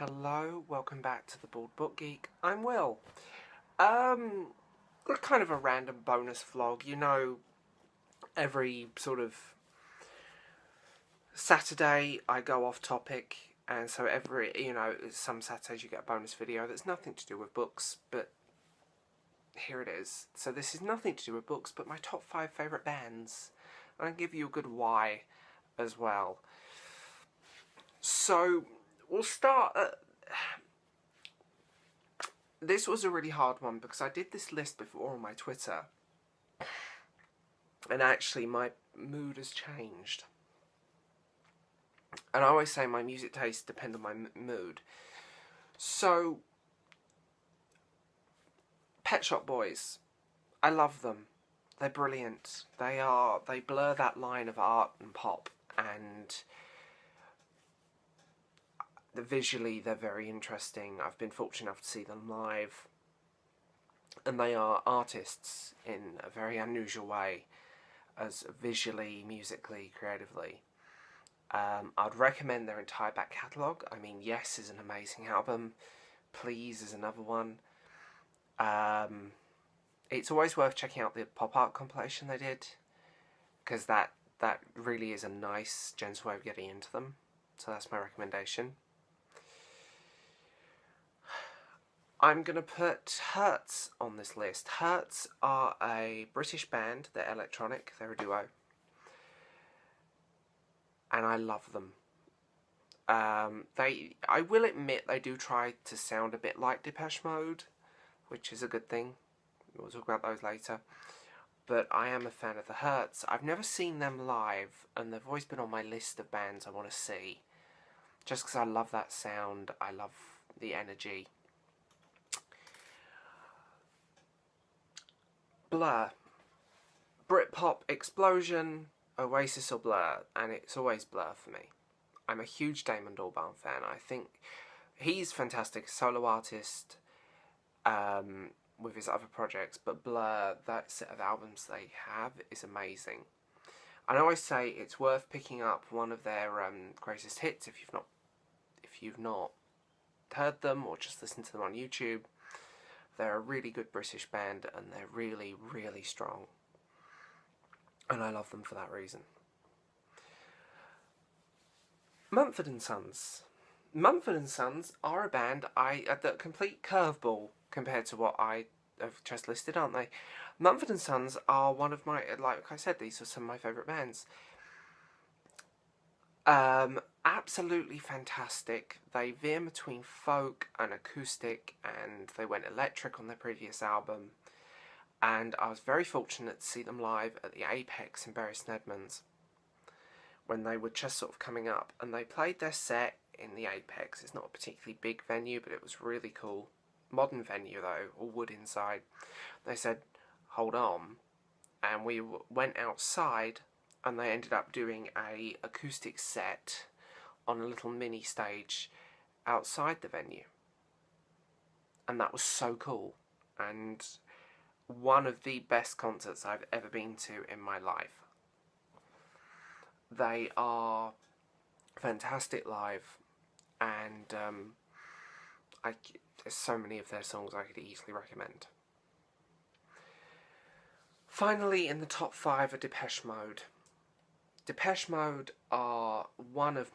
Hello, welcome back to the Bald Book Geek. I'm Will. Kind of a random bonus vlog. You know, every sort of Saturday I go off topic, and so some Saturdays you get a bonus video that's nothing to do with books, but here it is. So this is nothing to do with books, but my top 5 favourite bands. And I'll give you a good why as well. So, we'll start at... This was a really hard one because I did this list before on my Twitter. And actually my mood has changed. And I always say my music tastes depend on my mood. So, Pet Shop Boys. I love them. They're brilliant. They blur that line of art and pop, and visually they're very interesting. I've been fortunate enough to see them live, and they are artists in a very unusual way, as visually, musically, creatively. I'd recommend their entire back catalogue. I mean, Yes is an amazing album. Please is another one. It's always worth checking out the pop art compilation they did, because that really is a nice, gentle way of getting into them. So that's my recommendation. I'm going to put Hertz on this list. Hertz are a British band. They're electronic. They're a duo. And I love them. I will admit they do try to sound a bit like Depeche Mode, which is a good thing. We'll talk about those later. But I am a fan of the Hertz. I've never seen them live, and they've always been on my list of bands I want to see. Just because I love that sound. I love the energy. Blur. Britpop explosion, Oasis or Blur, and it's always Blur for me. I'm a huge Damon Albarn fan. I think he's fantastic, solo artist, with his other projects, but Blur, that set of albums they have is amazing. And I always say it's worth picking up one of their greatest hits if you've not heard them or just listened to them on YouTube. They're a really good British band, and they're really, really strong. And I love them for that reason. Mumford & Sons. Mumford & Sons are a band, the complete curveball compared to what I have just listed, aren't they? Mumford & Sons are one of my, like I said, these are some of my favourite bands. Absolutely fantastic. They veer between folk and acoustic, and they went electric on their previous album. And I was very fortunate to see them live at the Apex in Bury St Edmunds when they were just sort of coming up, and they played their set in the Apex. It's not a particularly big venue, but it was really cool. Modern venue though, all wood inside. They said, hold on, and we went outside, and they ended up doing a acoustic set on a little mini stage outside the venue. And that was so cool, and one of the best concerts I've ever been to in my life. They are fantastic live, and there's so many of their songs I could easily recommend. Finally, in the top 5 are Depeche Mode. Depeche Mode are one of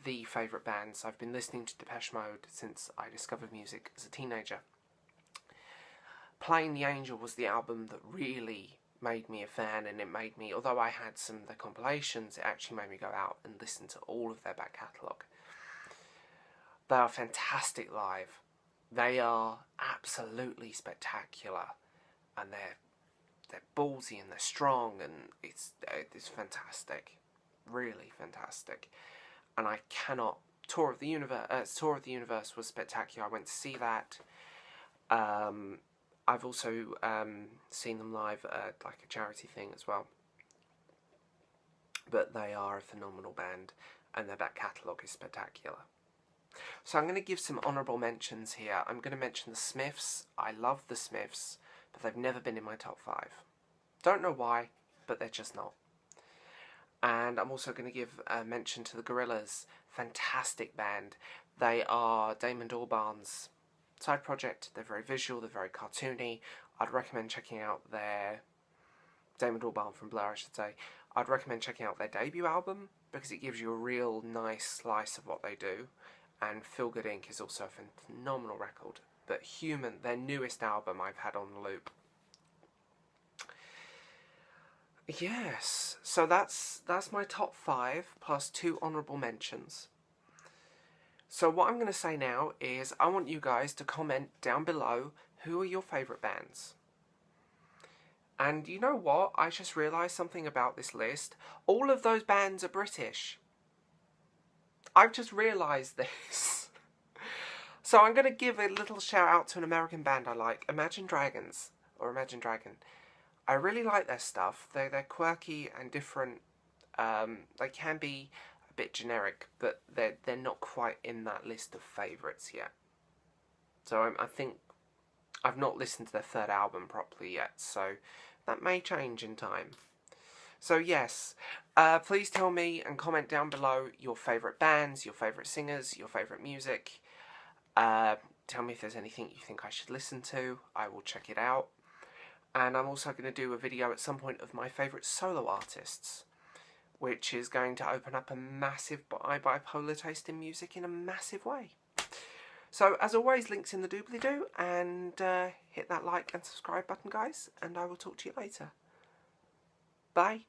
the favourite bands. I've been listening to Depeche Mode since I discovered music as a teenager. Playing the Angel was the album that really made me a fan, and it made me, although I had some of their compilations, it actually made me go out and listen to all of their back catalogue. They are fantastic live. They are absolutely spectacular, and they're ballsy and they're strong, and it's fantastic, really fantastic. And I cannot. Tour of the Universe was spectacular. I went to see that. I've also seen them live at like a charity thing as well. But they are a phenomenal band, and their back catalogue is spectacular. So I'm going to give some honourable mentions here. I'm going to mention the Smiths. I love the Smiths, but they've never been in my top 5. Don't know why, but they're just not. And I'm also going to give a mention to the Gorillaz. Fantastic band. They are Damon Albarn's side project. They're very visual, they're very cartoony. I'd recommend checking out their... Damon Albarn from Blur, I should say. I'd recommend checking out their debut album, because it gives you a real nice slice of what they do. And Feel Good Inc. is also a phenomenal record. But Human, their newest album, I've had on loop. Yes, so that's my top 5 plus 2 honourable mentions. So what I'm going to say now is I want you guys to comment down below who are your favourite bands. And you know what? I just realised something about this list. All of those bands are British. I've just realised this. So I'm going to give a little shout out to an American band I like, Imagine Dragons, or Imagine Dragon. I really like their stuff. They're quirky and different. They can be a bit generic, but they're not quite in that list of favourites yet. So I think I've not listened to their third album properly yet, so that may change in time. So yes, please tell me and comment down below your favourite bands, your favourite singers, your favourite music. Tell me if there's anything you think I should listen to. I will check it out. And I'm also going to do a video at some point of my favourite solo artists, which is going to open up a massive bipolar taste in music in a massive way. So, as always, links in the doobly-doo, and hit that like and subscribe button, guys, and I will talk to you later. Bye.